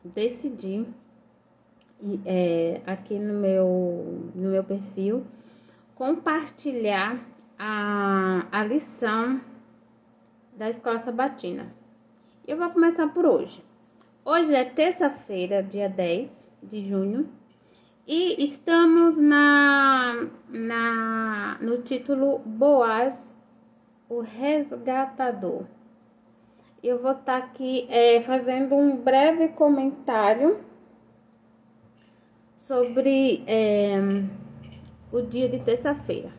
decidi aqui no meu perfil compartilhar a lição da Escola Sabatina. Eu vou começar por hoje. Hoje é terça-feira, dia 10 de junho, e estamos no título Boaz, o Resgatador. Eu vou estar aqui fazendo um breve comentário sobre o dia de terça-feira.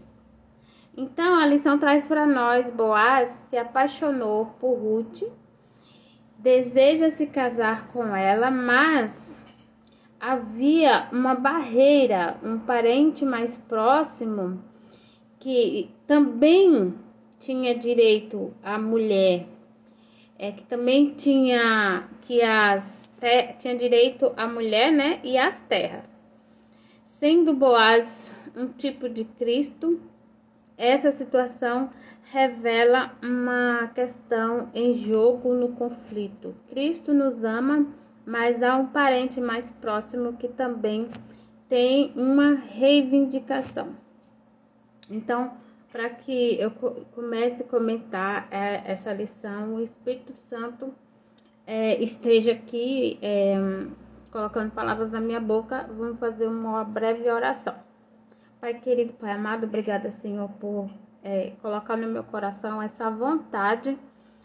Então, a lição traz para nós: Boaz se apaixonou por Ruth, deseja se casar com ela, mas havia uma barreira, um parente mais próximo que também tinha direito à mulher, que também tinha direito à mulher, né, e às terras. Sendo Boaz um tipo de Cristo, essa situação revela uma questão em jogo no conflito. Cristo nos ama, mas há um parente mais próximo que também tem uma reivindicação. Então, para que eu comece a comentar essa lição, o Espírito Santo esteja aqui colocando palavras na minha boca. Vamos fazer uma breve oração. Pai querido, Pai amado, obrigada, Senhor, por colocar no meu coração essa vontade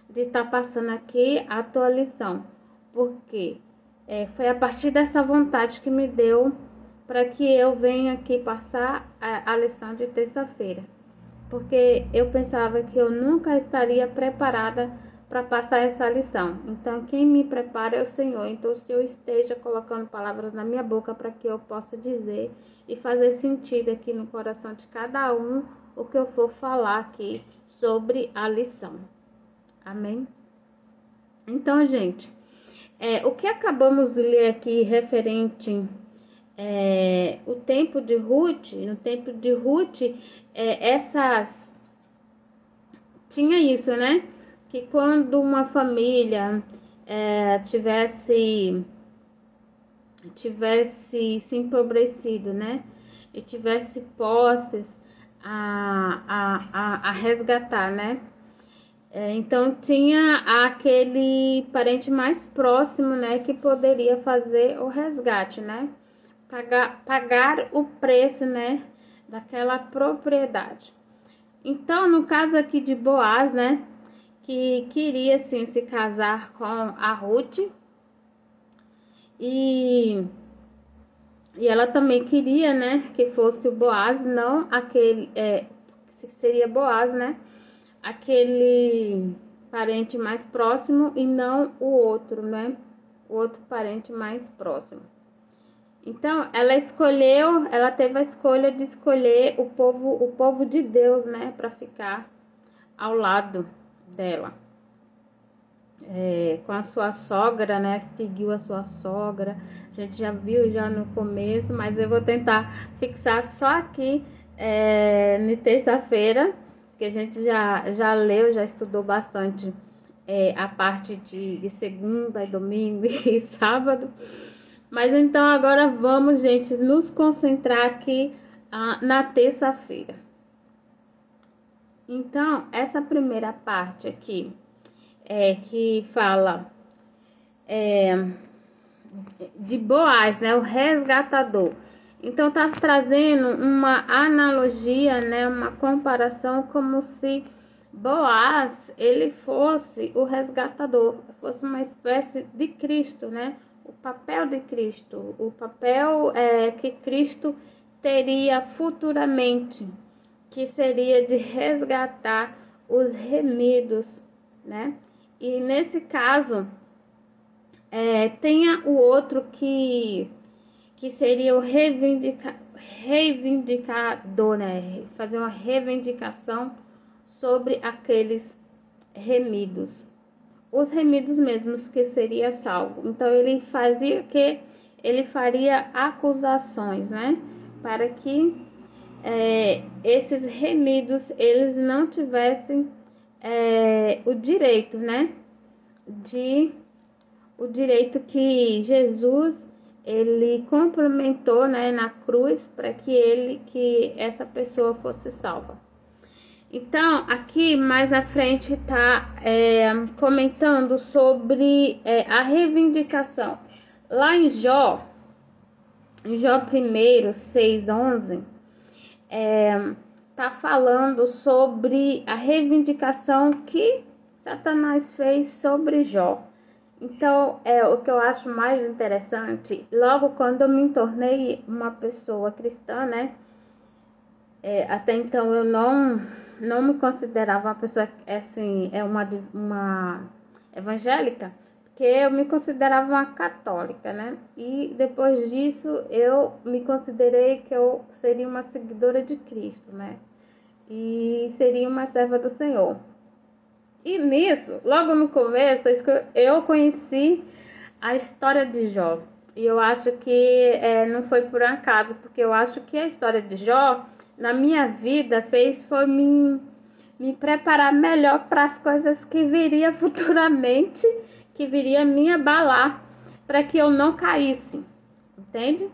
de estar passando aqui a tua lição, porque foi a partir dessa vontade que me deu para que eu venha aqui passar a lição de terça-feira, porque eu pensava que eu nunca estaria preparada para passar essa lição. Então, quem me prepara é o Senhor. Então, o Senhor esteja colocando palavras na minha boca para que eu possa dizer e fazer sentido aqui no coração de cada um o que eu for falar aqui sobre a lição. Amém? Então, gente, o que acabamos de ler aqui referente o tempo de Ruth, no tempo de Ruth, tinha isso, né? Que quando uma família tivesse se empobrecido, né? E tivesse posses a resgatar, né? Então tinha aquele parente mais próximo, né? Que poderia fazer o resgate, né? Pagar o preço, né? Daquela propriedade. Então, no caso aqui de Boaz, né? Que queria, sim, se casar com a Ruth. E ela também queria, né, que fosse o Boaz, não aquele, seria Boaz, né, aquele parente mais próximo e não o outro, né, o outro parente mais próximo. Então, ela teve a escolha de escolher o povo de Deus, né, para ficar ao lado dela. Com a sua sogra, né? Seguiu a sua sogra. A gente já viu já no começo, mas eu vou tentar fixar só aqui na terça-feira, que a gente já leu, já estudou bastante a parte de segunda e domingo e sábado. Mas então agora vamos, gente, nos concentrar aqui na terça-feira. Então, essa primeira parte aqui que fala de Boaz, né, o resgatador. Então tá trazendo uma analogia, né, uma comparação, como se Boaz ele fosse o resgatador, fosse uma espécie de Cristo, né? O papel de Cristo, o papel que Cristo teria futuramente, que seria de resgatar os remidos, né? E nesse caso, tenha o outro que seria o reivindicador, né? Fazer uma reivindicação sobre aqueles remidos. Os remidos mesmos que seria salvo. Então, ele fazia que ele faria acusações, né? Para que esses remidos, eles não tivessem o direito, né, de o direito que Jesus ele complementou, né, na cruz para que essa pessoa fosse salva. Então, aqui mais à frente está comentando sobre a reivindicação. Lá em Jó 1, 6, 11, tá falando sobre a reivindicação que Satanás fez sobre Jó. Então, o que eu acho mais interessante, logo quando eu me tornei uma pessoa cristã, né? Até então eu não me considerava uma pessoa assim, uma evangélica, porque eu me considerava uma católica, né? E depois disso eu me considerei que eu seria uma seguidora de Cristo, né? E seria uma serva do Senhor. E nisso, logo no começo, eu conheci a história de Jó. E eu acho que não foi por acaso, porque eu acho que a história de Jó, na minha vida, foi me preparar melhor para as coisas que viria futuramente, que viria me abalar, para que eu não caísse, entende?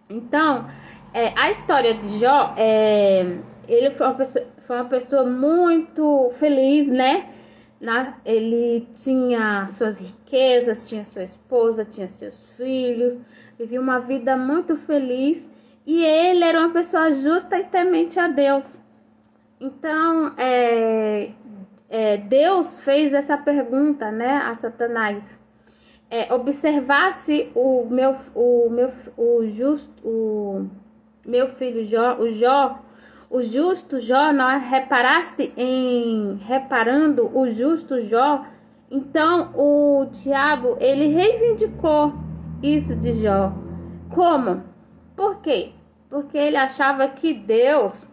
Então, a história de Jó, ele foi uma pessoa muito feliz, né? Ele tinha suas riquezas, tinha sua esposa, tinha seus filhos, vivia uma vida muito feliz e ele era uma pessoa justa e temente a Deus. Então, Deus fez essa pergunta, né, a Satanás. Observasse o meu filho Jó, o justo Jó, não reparaste em reparando o justo Jó? Então o diabo ele reivindicou isso de Jó. Como? Por quê? Porque ele achava que Deus,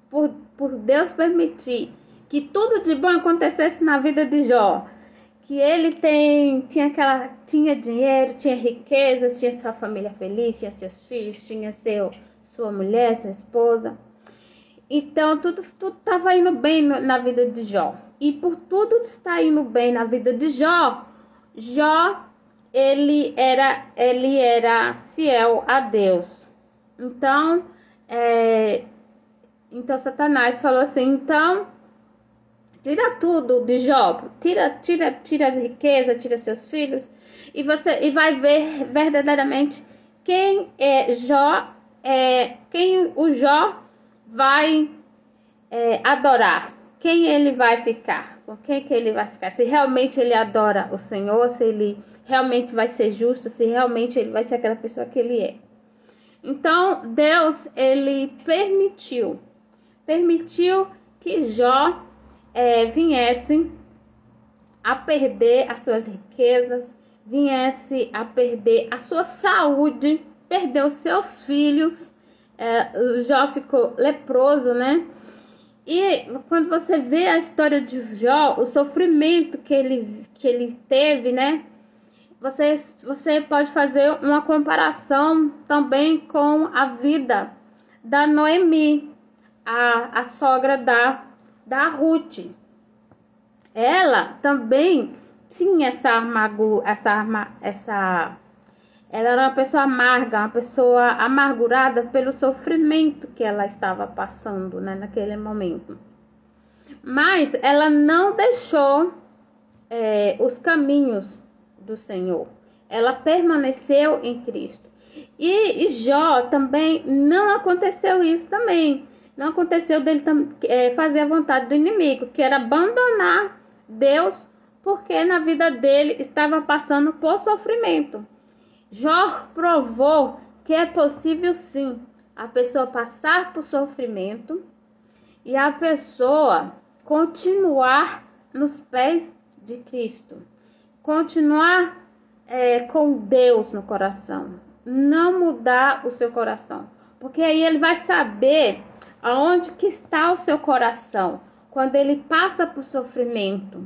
por Deus permitir que tudo de bom acontecesse na vida de Jó, que ele tinha dinheiro, tinha riquezas, tinha sua família feliz, tinha seus filhos, tinha sua mulher, sua esposa. Então tudo estava indo bem na vida de Jó. E por tudo estar indo bem na vida de Jó, ele era fiel a Deus. Então Satanás falou assim: então tira tudo de Jó, tira as riquezas, tira seus filhos, e vai ver verdadeiramente quem o Jó vai adorar, quem ele vai ficar, com quem que ele vai ficar, se realmente ele adora o Senhor, se ele realmente vai ser justo, se realmente ele vai ser aquela pessoa que ele é. Então Deus ele permitiu que Jó viesse a perder as suas riquezas, viesse a perder a sua saúde, perdeu os seus filhos. Jó ficou leproso, né? E quando você vê a história de Jó, o sofrimento que ele teve, né? Você pode fazer uma comparação também com a vida da Noemi, a sogra da Ruth. Ela também tinha ela era uma pessoa amarga, uma pessoa amargurada pelo sofrimento que ela estava passando, né, naquele momento. Mas ela não deixou os caminhos do Senhor. Ela permaneceu em Cristo. E Jó também não aconteceu isso também. Não aconteceu dele fazer a vontade do inimigo, que era abandonar Deus, porque na vida dele estava passando por sofrimento. Jó provou que é possível sim a pessoa passar por sofrimento e a pessoa continuar nos pés de Cristo, continuar com Deus no coração, não mudar o seu coração, porque aí ele vai saber aonde que está o seu coração quando ele passa por sofrimento,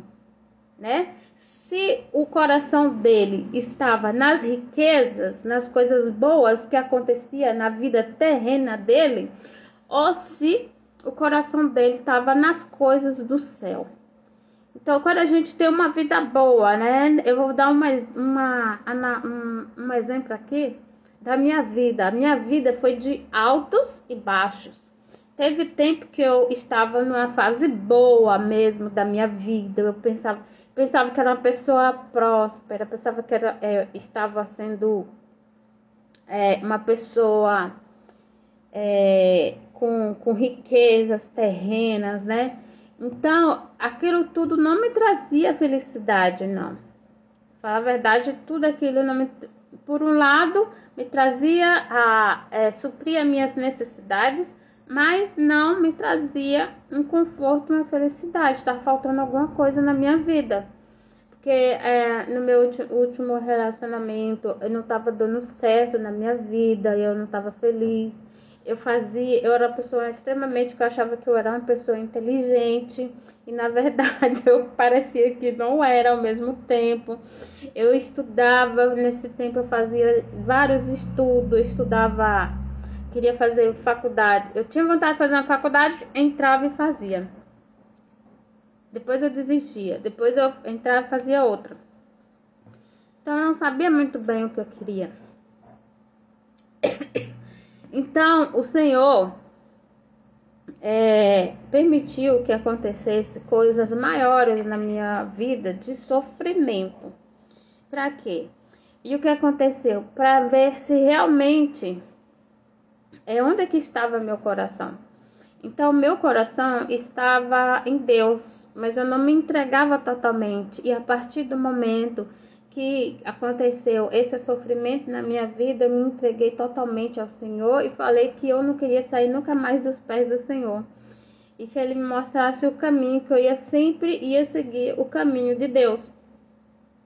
né? Se o coração dele estava nas riquezas, nas coisas boas que acontecia na vida terrena dele, ou se o coração dele estava nas coisas do céu. Então, quando a gente tem uma vida boa, né? Eu vou dar um exemplo aqui da minha vida. A minha vida foi de altos e baixos. Teve tempo que eu estava numa fase boa mesmo da minha vida. Eu pensava que era uma pessoa próspera, pensava que estava sendo uma pessoa com riquezas terrenas, né? Então, aquilo tudo não me trazia felicidade, não. Falar a verdade, tudo aquilo não me, por um lado, me trazia suprir as minhas necessidades, mas não me trazia um conforto, uma felicidade. Estava faltando alguma coisa na minha vida. Porque no meu último relacionamento, eu não estava dando certo na minha vida, eu não estava feliz. Eu era uma pessoa extremamente, que eu achava que eu era uma pessoa inteligente, e na verdade eu parecia que não era ao mesmo tempo. Eu estudava, nesse tempo eu fazia vários estudos, eu estudava, queria fazer faculdade. Eu tinha vontade de fazer uma faculdade, entrava e fazia. Depois eu desistia, depois eu entrava e fazia outra. Então eu não sabia muito bem o que eu queria. Então o Senhor permitiu que acontecesse coisas maiores na minha vida de sofrimento. Para quê? E o que aconteceu? Para ver se realmente onde que estava meu coração. Então, meu coração estava em Deus, mas eu não me entregava totalmente. E a partir do momento que aconteceu esse sofrimento na minha vida, eu me entreguei totalmente ao Senhor e falei que eu não queria sair nunca mais dos pés do Senhor. E que Ele me mostrasse o caminho, que eu sempre ia seguir o caminho de Deus.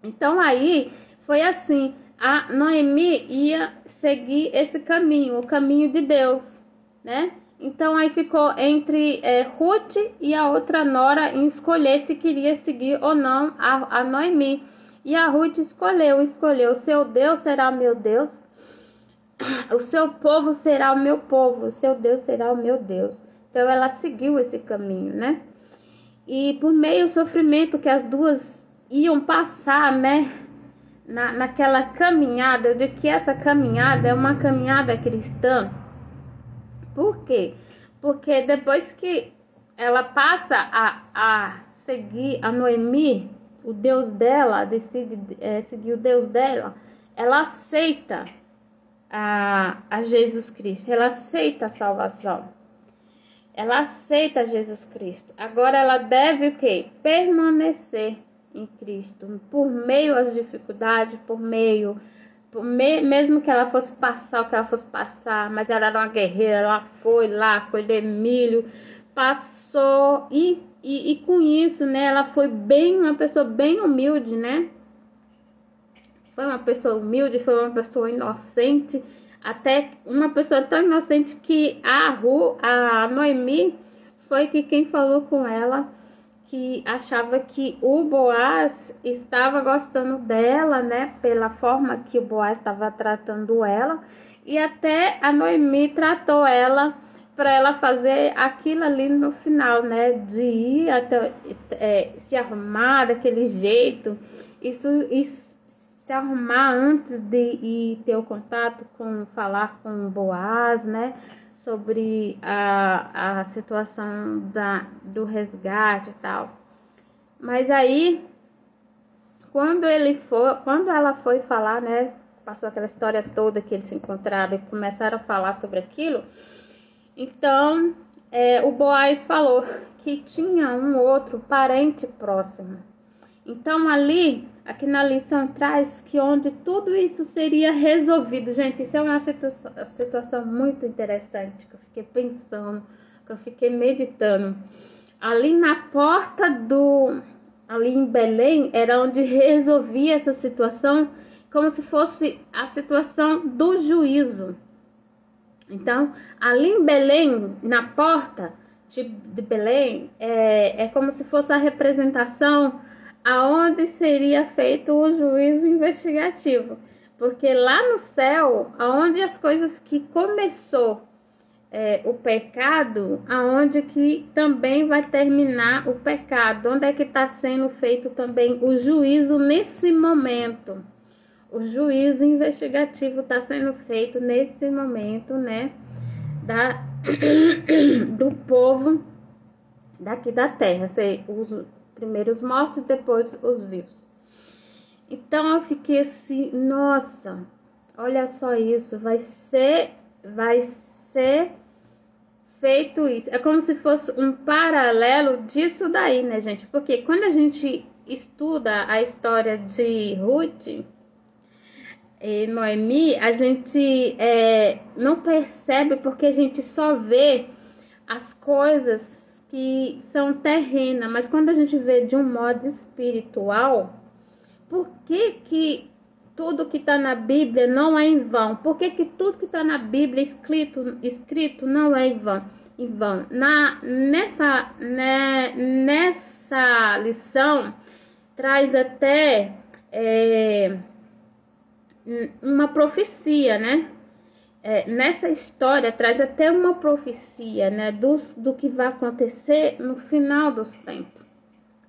Então, aí foi assim, a Noemi ia seguir esse caminho, o caminho de Deus, né? Então aí ficou entre Ruth e a outra nora em escolher se queria seguir ou não a Noemi. E a Ruth escolheu, o seu Deus será o meu Deus, o seu povo será o meu povo, o seu Deus será o meu Deus. Então ela seguiu esse caminho, né? E por meio do sofrimento que as duas iam passar, né? Naquela caminhada, eu digo que essa caminhada é uma caminhada cristã. Por quê? Porque depois que ela passa a seguir a Noemi, o Deus dela, decide seguir o Deus dela, ela aceita a Jesus Cristo, ela aceita a salvação, ela aceita Jesus Cristo. Agora ela deve o quê? Permanecer em Cristo, por meio das dificuldades, mesmo que ela fosse passar o que ela fosse passar, mas ela era uma guerreira, ela foi lá colher milho, passou e com isso, né, ela foi uma pessoa bem humilde, né? Foi uma pessoa humilde, foi uma pessoa inocente, até uma pessoa tão inocente que a Noemi foi quem falou com ela, que achava que o Boaz estava gostando dela, né, pela forma que o Boaz estava tratando ela, e até a Noemi tratou ela para ela fazer aquilo ali no final, né, de ir até se arrumar daquele jeito, isso se arrumar antes de ir ter o contato falar com o Boaz, né, sobre a situação do resgate e tal. Mas aí, quando ela foi falar, né, passou aquela história toda que eles se encontraram e começaram a falar sobre aquilo, então o Boaz falou que tinha um outro parente próximo. Então aqui na lição traz que onde tudo isso seria resolvido. Gente, isso é uma situação muito interessante que eu fiquei pensando, que eu fiquei meditando. Ali na porta ali em Belém, era onde resolvia essa situação, como se fosse a situação do juízo. Então, ali em Belém, na porta de Belém, é como se fosse a representação aonde seria feito o juízo investigativo, porque lá no céu, aonde as coisas que começou o pecado, aonde que também vai terminar o pecado, onde é que está sendo feito também o juízo nesse momento. O juízo investigativo está sendo feito nesse momento, né, do povo daqui da terra, os primeiros mortos, depois os vivos. Então eu fiquei assim, nossa, olha só isso, vai ser feito isso. É como se fosse um paralelo disso daí, né, gente? Porque quando a gente estuda a história de Ruth e Noemi, a gente não percebe, porque a gente só vê as coisas que são terrenas, mas quando a gente vê de um modo espiritual, por que tudo que está na Bíblia não é em vão? Por que tudo que está na Bíblia escrito não é em vão? Nessa lição, traz até uma profecia, né? Nessa história, traz até uma profecia, né? Do que vai acontecer no final dos tempos.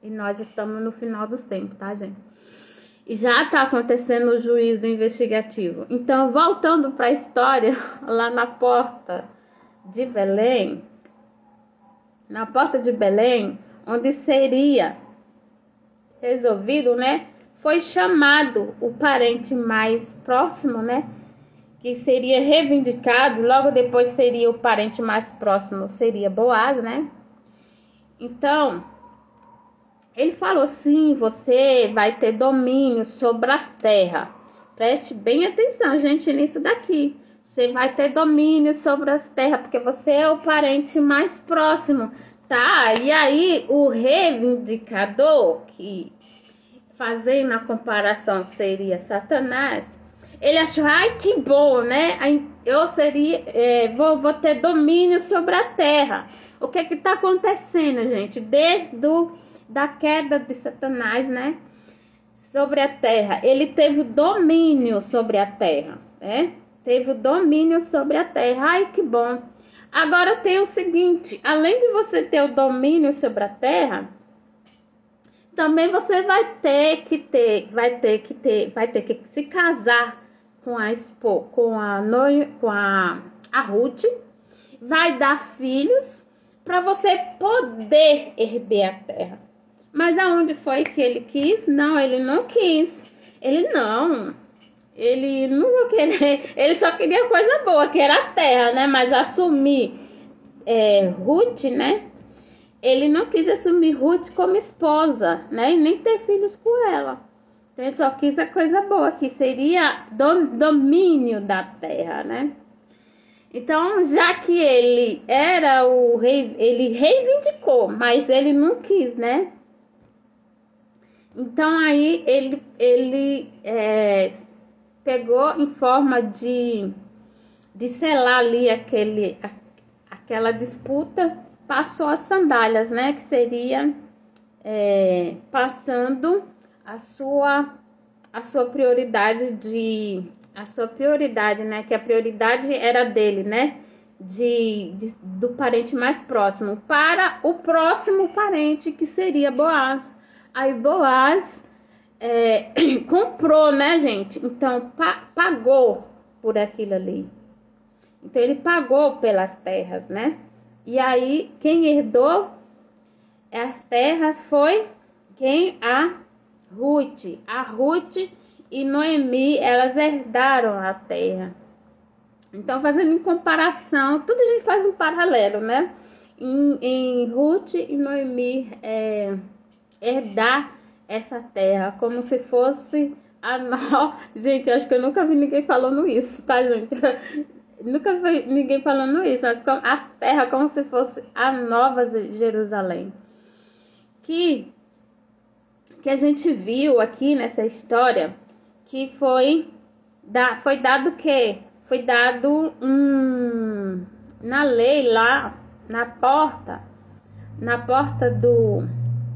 E nós estamos no final dos tempos, tá, gente? E já está acontecendo o juízo investigativo. Então, voltando para a história, lá na porta de Belém, onde seria resolvido, né? Foi chamado o parente mais próximo, né? Que seria reivindicado, logo depois seria o parente mais próximo, seria Boaz, né? Então, ele falou assim: você vai ter domínio sobre as terras. Preste bem atenção, gente, nisso daqui. Você vai ter domínio sobre as terras, porque você é o parente mais próximo, tá? E aí, o reivindicador, que fazendo a comparação seria Satanás, ele achou, ai, que bom, né? Eu vou ter domínio sobre a terra. O que está acontecendo, gente? Desde da queda de Satanás, né? Sobre a terra. Ele teve domínio sobre a terra, né? Teve domínio sobre a terra. Ai, que bom. Agora tem o seguinte, além de você ter o domínio sobre a terra, também você vai ter que se casar com a Ruth, vai dar filhos para você poder herder a terra. Mas aonde foi que ele quis? Não, ele não quis. Ele não ia querer. Ele só queria coisa boa, que era a terra, né? Mas assumir Ruth, né? Ele não quis assumir Ruth como esposa, né? E nem ter filhos com ela. Então, ele só quis a coisa boa, que seria domínio da terra, né? Então, já que ele era o rei, ele reivindicou, mas ele não quis, né? Então, aí ele pegou em forma de selar ali aquela disputa, passou as sandálias, né? Que seria passando a sua prioridade né? Que a prioridade era dele, né? Do parente mais próximo para o próximo parente, que seria Boaz. Aí Boaz comprou, né, gente? Então pagou por aquilo ali. Então ele pagou pelas terras, né? E aí quem herdou as terras foi a Ruth. A Ruth e Noemi, elas herdaram a terra. Então, fazendo em comparação, tudo a gente faz um paralelo, né? Em Ruth e Noemi herdar essa terra, como se fosse Gente, eu acho que eu nunca vi ninguém falando isso, tá, gente? Nunca vi ninguém falando isso, mas as terras como se fosse a Nova Jerusalém. Que a gente viu aqui nessa história, que foi dado o quê? Foi dado na lei lá, na porta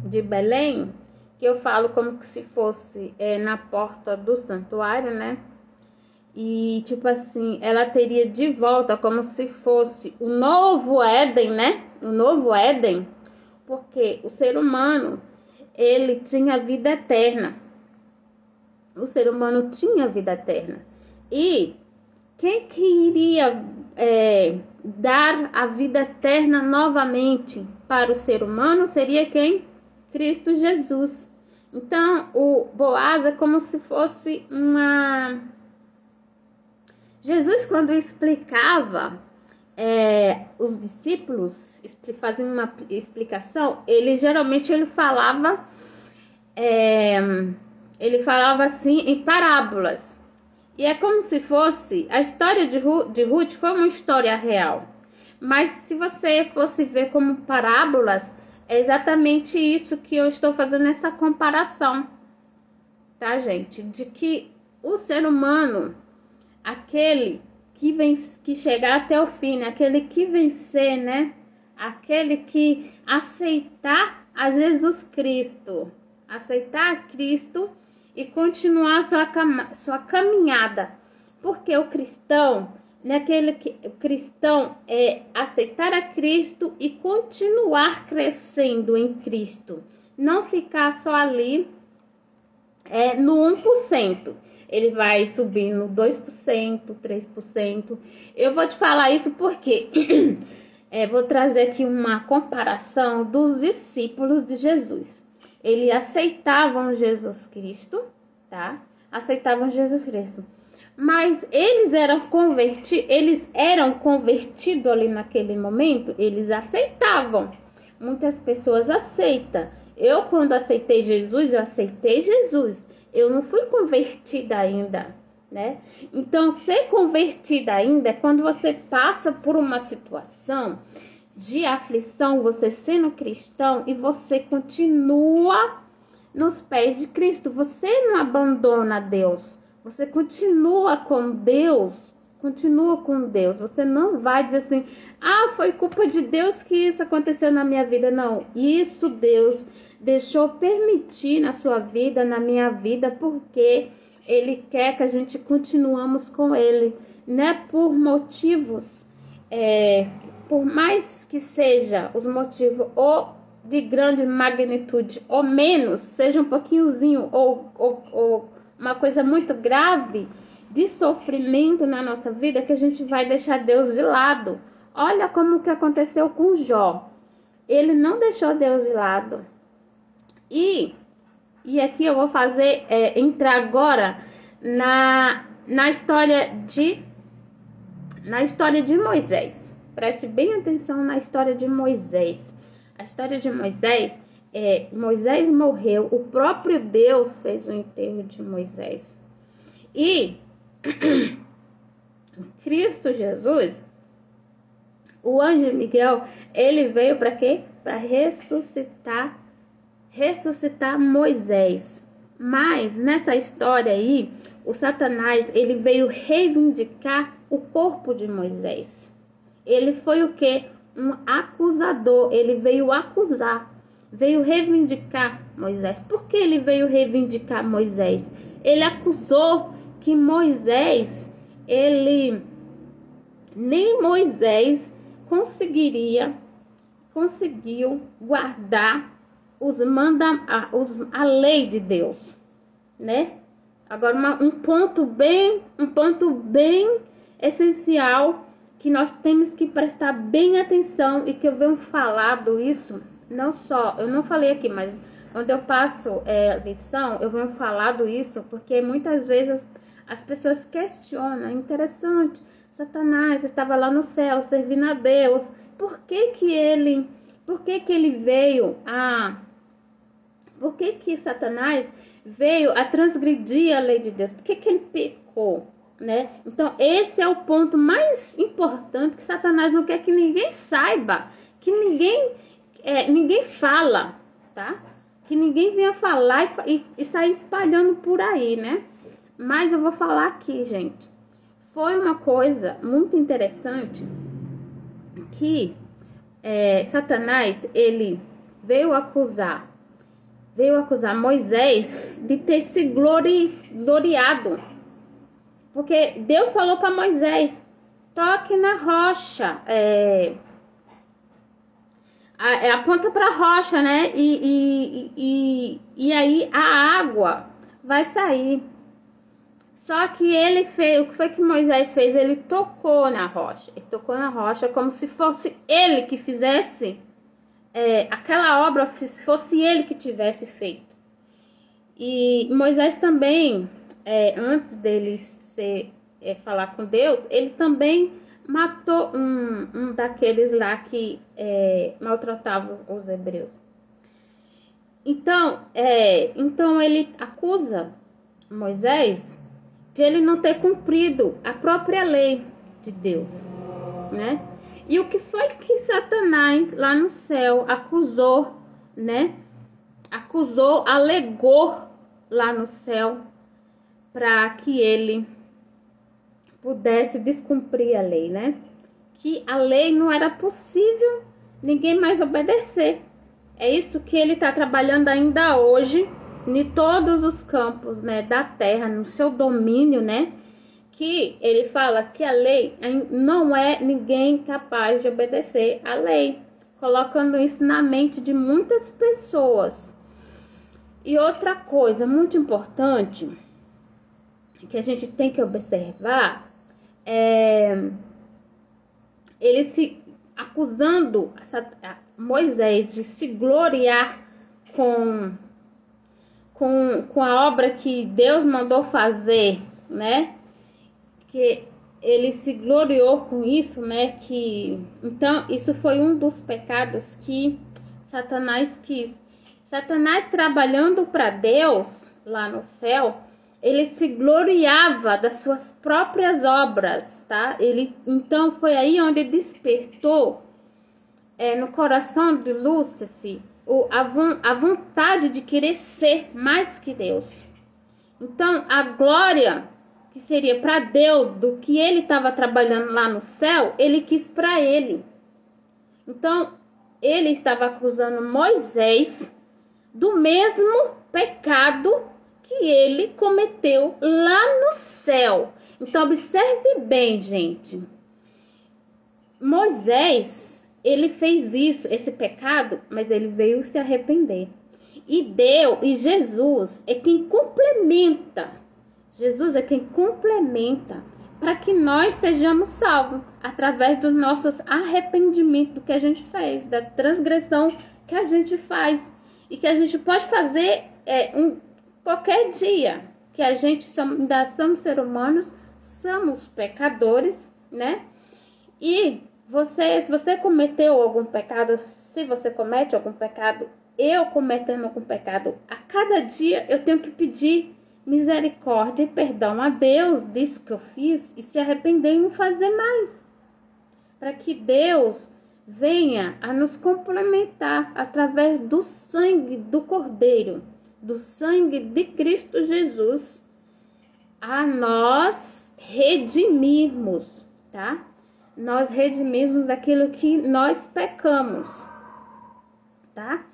de Belém, que eu falo como se fosse na porta do santuário, né? E tipo assim, ela teria de volta como se fosse o novo Éden, né? O novo Éden, porque o ser humano, ele tinha vida eterna. O ser humano tinha vida eterna. E quem que iria dar a vida eterna novamente para o ser humano seria quem? Cristo Jesus. Então, o Boaz é como se fosse uma... Jesus, quando explicava os discípulos, faziam uma explicação, ele falava assim em parábolas. E é como se fosse... A história de Ruth foi uma história real. Mas se você fosse ver como parábolas, é exatamente isso que eu estou fazendo essa comparação. Tá, gente? De que o ser humano, aquele que chegar até o fim, né? Aquele que vencer, né? Aquele que aceitar a Jesus Cristo, aceitar a Cristo e continuar sua caminhada. Porque o cristão, o cristão é aceitar a Cristo e continuar crescendo em Cristo. Não ficar só ali no 1%. Ele vai subir no 2%, 3%. Eu vou te falar isso porque vou trazer aqui uma comparação dos discípulos de Jesus. Eles aceitavam Jesus Cristo, tá? Aceitavam Jesus Cristo. Mas eles eram convertidos ali naquele momento, eles aceitavam. Muitas pessoas aceitam. Eu, quando aceitei Jesus, eu aceitei Jesus. Eu não fui convertida ainda, né? Então, ser convertida ainda é quando você passa por uma situação de aflição, você sendo cristão, e você continua nos pés de Cristo. Você não abandona Deus. Você continua com Deus. Continua com Deus. Você não vai dizer assim: foi culpa de Deus que isso aconteceu na minha vida. Não. Isso Deus deixou permitir na sua vida, na minha vida, porque Ele quer que a gente continuamos com Ele. Não é por motivos, por mais que seja os motivos ou de grande magnitude ou menos, seja um pouquinhozinho ou uma coisa muito grave de sofrimento na nossa vida, que a gente vai deixar Deus de lado. Olha como que aconteceu com Jó. Ele não deixou Deus de lado. E aqui eu vou entrar agora na história de Moisés. Preste bem atenção na história de Moisés. A história de Moisés, Moisés morreu, o próprio Deus fez o enterro de Moisés. E Cristo Jesus, o anjo Miguel, ele veio para quê? Para ressuscitar Moisés. Mas nessa história aí, o Satanás, ele veio reivindicar o corpo de Moisés. Ele foi o quê? Um acusador. Ele veio acusar, veio reivindicar Moisés. Por que ele veio reivindicar Moisés? Ele acusou que Moisés, nem Moisés conseguiu guardar a lei de Deus, né? Agora, um ponto bem essencial que nós temos que prestar bem atenção e que eu venho falado isso, eu não falei aqui, mas quando eu passo lição, eu venho falado isso, porque muitas vezes as pessoas questionam, é interessante, Satanás estava lá no céu servindo a Deus, por que Satanás veio a transgredir a lei de Deus? Por que ele pecou, né? Então, esse é o ponto mais importante que Satanás não quer que ninguém saiba, que ninguém fala, tá? Que ninguém venha falar e sair espalhando por aí, né? Mas eu vou falar aqui, gente. Foi uma coisa muito interessante que Satanás, ele veio acusar Moisés de ter se gloriado Porque Deus falou para Moisés, toque na rocha, aponta para a rocha, né? E aí a água vai sair. Só que ele fez, o que foi que Moisés fez? Ele tocou na rocha. Ele tocou na rocha como se fosse ele que fizesse aquela obra, fosse ele que tivesse feito. E Moisés também, antes dele falar com Deus, ele também matou um daqueles lá que maltratavam os hebreus. Então ele acusa Moisés de ele não ter cumprido a própria lei de Deus, né? E o que foi que Satanás lá no céu acusou, né? Alegou lá no céu para que ele pudesse descumprir a lei, né? Que a lei não era possível ninguém mais obedecer. É isso que ele está trabalhando ainda hoje em todos os campos, né, da terra, no seu domínio, né? Que ele fala que a lei não é ninguém capaz de obedecer a lei, colocando isso na mente de muitas pessoas. E outra coisa muito importante que a gente tem que observar ele se acusando Moisés de se gloriar com a obra que Deus mandou fazer, né? Que ele se gloriou com isso, né? Então, isso foi um dos pecados que Satanás quis. Satanás, trabalhando para Deus lá no céu, ele se gloriava das suas próprias obras, tá? Então, foi aí onde despertou no coração de Lúcifer a vontade de querer ser mais que Deus. Então, a glória que seria para Deus do que ele estava trabalhando lá no céu, ele quis para ele. Então, ele estava acusando Moisés do mesmo pecado que ele cometeu lá no céu. Então, observe bem, gente. Moisés, ele fez esse pecado, mas ele veio se arrepender. E Jesus é quem complementa. Jesus é quem complementa para que nós sejamos salvos através dos nossos arrependimentos do que a gente fez, da transgressão que a gente faz e que a gente pode fazer qualquer dia, que a gente ainda somos seres humanos, somos pecadores, né? E se você cometeu algum pecado, se você comete algum pecado, eu cometendo algum pecado, a cada dia eu tenho que pedir misericórdia e perdão a Deus disso que eu fiz e se arrepender e não fazer mais. Para que Deus venha a nos complementar através do sangue do Cordeiro, do sangue de Cristo Jesus, a nós redimirmos, tá? Nós redimirmos aquilo que nós pecamos, tá?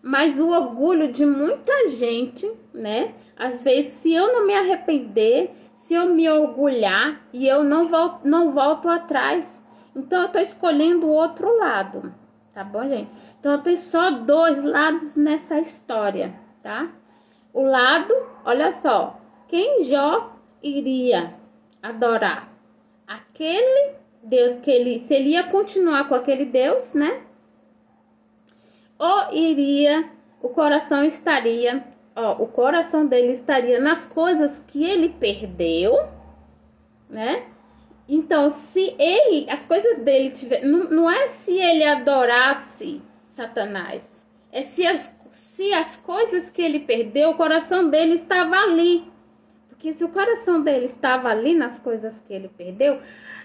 Mas o orgulho de muita gente, né? Às vezes, se eu não me arrepender, se eu me orgulhar e eu não volto atrás, então eu tô escolhendo o outro lado, tá bom, gente? Então tem só dois lados nessa história, tá? O lado, olha só, quem Jó iria adorar? Aquele Deus que se ele ia continuar com aquele Deus, né? Ou o coração dele estaria nas coisas que ele perdeu, né? Então, se as coisas dele não é se ele adorasse Satanás, é se as coisas que ele perdeu, o coração dele estava ali. Porque se o coração dele estava ali nas coisas que ele perdeu,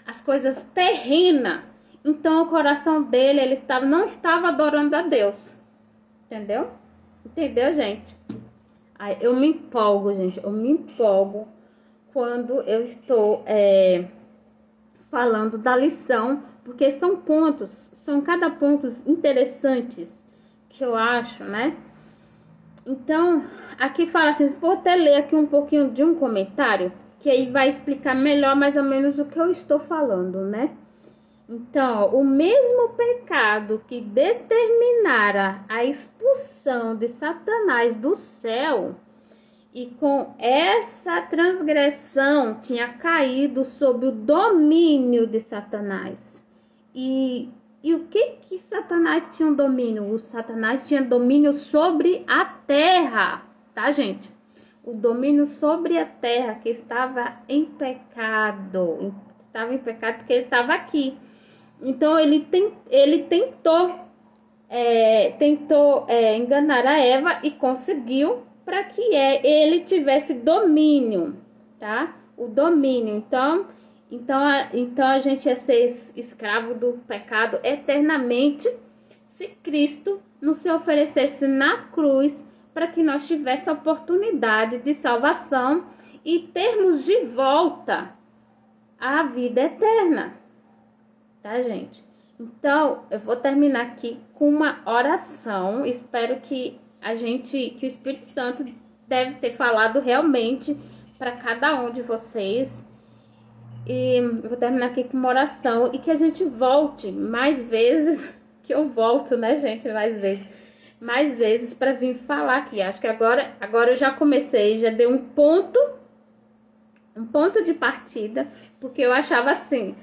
as coisas terrenas, então o coração dele não estava adorando a Deus. Entendeu? Entendeu, gente? Aí, eu me empolgo, gente. Eu me empolgo quando eu estou falando da lição, porque são cada ponto interessantes que eu acho, né? Então, aqui fala assim, vou até ler aqui um pouquinho de um comentário que aí vai explicar melhor mais ou menos o que eu estou falando, né? Então, ó, o mesmo pecado que determinara a expulsão de Satanás do céu, e com essa transgressão tinha caído sob o domínio de Satanás. E o que Satanás tinha um domínio? O Satanás tinha domínio sobre a terra, tá, gente? O domínio sobre a terra, que estava em pecado. Estava em pecado porque ele estava aqui. Então, ele tentou enganar a Eva e conseguiu, para que ele tivesse domínio, tá? O domínio. Então a gente ia ser escravo do pecado eternamente se Cristo nos se oferecesse na cruz para que nós tivéssemos a oportunidade de salvação e termos de volta a vida eterna, tá, gente? Então, eu vou terminar aqui com uma oração. Espero que o Espírito Santo deve ter falado realmente para cada um de vocês. E eu vou terminar aqui com uma oração e que a gente volte mais vezes, que eu volto, né, gente, mais vezes para vir falar aqui. Acho que agora eu já comecei, já dei um ponto de partida, porque eu achava assim,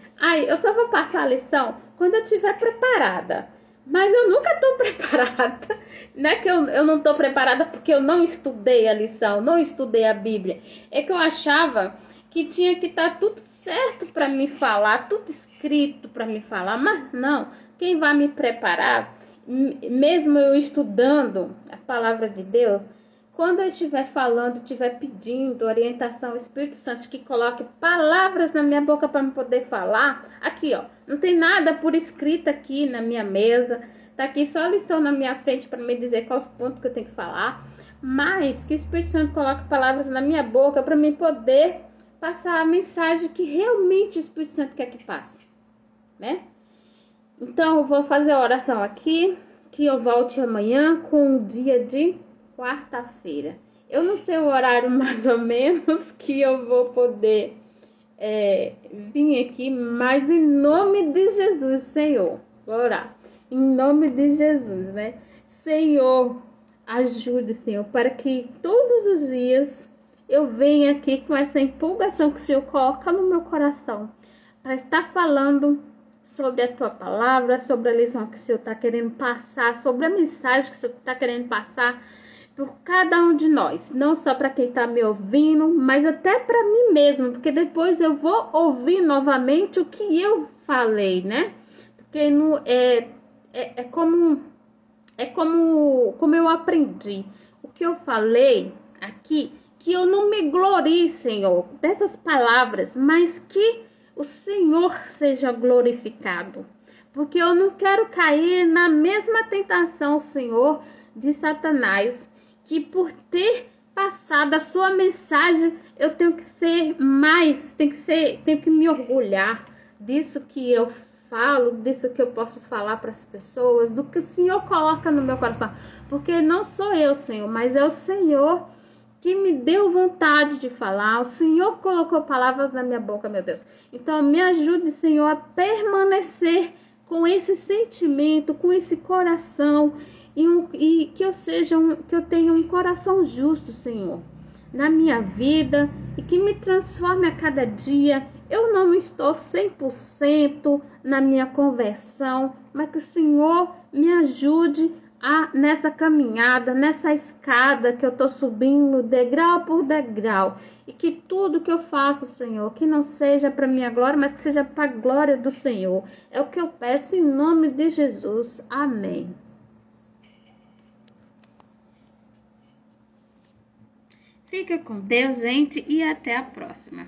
eu só vou passar a lição quando eu estiver preparada. Mas eu nunca estou preparada. Não é que eu não estou preparada porque eu não estudei a lição, não estudei a Bíblia. É que eu achava que tinha que estar tudo certo para me falar, tudo escrito para me falar. Mas não, quem vai me preparar, mesmo eu estudando a palavra de Deus, quando eu estiver falando, estiver pedindo orientação ao Espírito Santo, que coloque palavras na minha boca para me poder falar, aqui, ó, não tem nada por escrito aqui na minha mesa, tá aqui só a lição na minha frente para me dizer quais pontos que eu tenho que falar, mas que o Espírito Santo coloque palavras na minha boca para me poder passar a mensagem que realmente o Espírito Santo quer que passe, né? Então, eu vou fazer a oração aqui, que eu volte amanhã com o dia de quarta-feira. Eu não sei o horário mais ou menos que eu vou poder vir aqui, mas em nome de Jesus, Senhor, vou orar. Em nome de Jesus, né? Senhor, ajude, Senhor, para que todos os dias eu venha aqui com essa empolgação que o Senhor coloca no meu coração, para estar falando sobre a tua palavra, sobre a lição que o Senhor está querendo passar, sobre a mensagem que o Senhor está querendo passar por cada um de nós, não só para quem está me ouvindo, mas até para mim mesmo, porque depois eu vou ouvir novamente o que eu falei, né? Porque como eu aprendi, o que eu falei aqui, que eu não me glorie, Senhor, dessas palavras, mas que o Senhor seja glorificado, porque eu não quero cair na mesma tentação, Senhor, de Satanás, que por ter passado a sua mensagem, eu tenho que ser mais, tenho que me orgulhar disso que eu falo, disso que eu posso falar para as pessoas, do que o Senhor coloca no meu coração, porque não sou eu, Senhor, mas é o Senhor que me deu vontade de falar, o Senhor colocou palavras na minha boca, meu Deus. Então, me ajude, Senhor, a permanecer com esse sentimento, com esse coração, e que eu tenha um coração justo, Senhor, na minha vida, e que me transforme a cada dia. Eu não estou 100% na minha conversão, mas que o Senhor me ajude nessa caminhada, nessa escada que eu estou subindo degrau por degrau, e que tudo que eu faço, Senhor, que não seja para minha glória, mas que seja para a glória do Senhor. É o que eu peço em nome de Jesus. Amém. Fica com Deus, gente, e até a próxima.